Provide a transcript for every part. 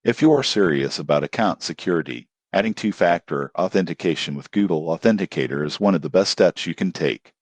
If you're serious about account security, adding two-factor authentication with Google Authenticator is one of the best steps you can take.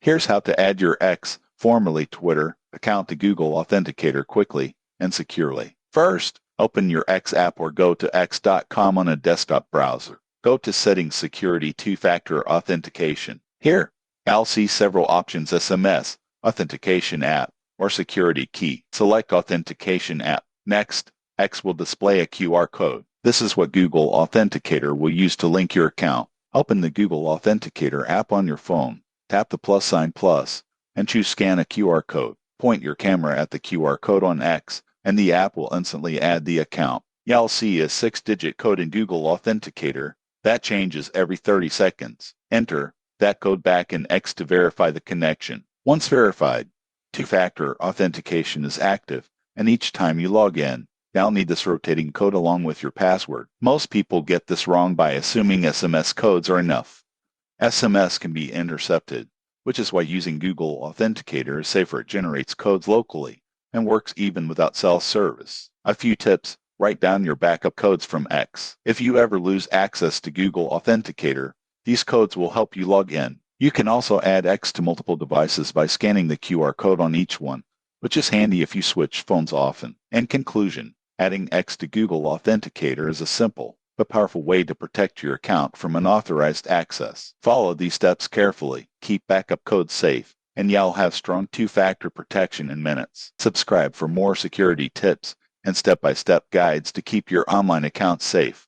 Here's how to add your X, formerly Twitter, account to Google Authenticator quickly and securely. First, open your X app or go to x.com on a desktop browser. Go to Settings Security Two-Factor Authentication. Here, you'll see several options: SMS, Authentication App, or Security Key. Select Authentication App. Next, X will display a QR code. This is what Google Authenticator will use to link your account. Open the Google Authenticator app on your phone. Tap the plus sign plus and choose Scan a QR code. Point your camera at the QR code on X, and the app will instantly add the account. You'll see a 6-digit code in Google Authenticator that changes every 30 seconds. Enter that code back in X to verify the connection. Once verified, two-factor authentication is active, and each time you log in, you'll need this rotating code along with your password. Most people get this wrong by assuming SMS codes are enough. SMS can be intercepted, which is why using Google Authenticator is safer. It generates codes locally and works even without cell service. A few tips: write down your backup codes from X. If you ever lose access to Google Authenticator, these codes will help you log in. You can also add X to multiple devices by scanning the QR code on each one, which is handy if you switch phones often. In conclusion, adding X to Google Authenticator is a simple but powerful way to protect your account from unauthorized access. Follow these steps carefully, keep backup codes safe, and you'll have strong two-factor protection in minutes. Subscribe for more security tips and step-by-step guides to keep your online account safe.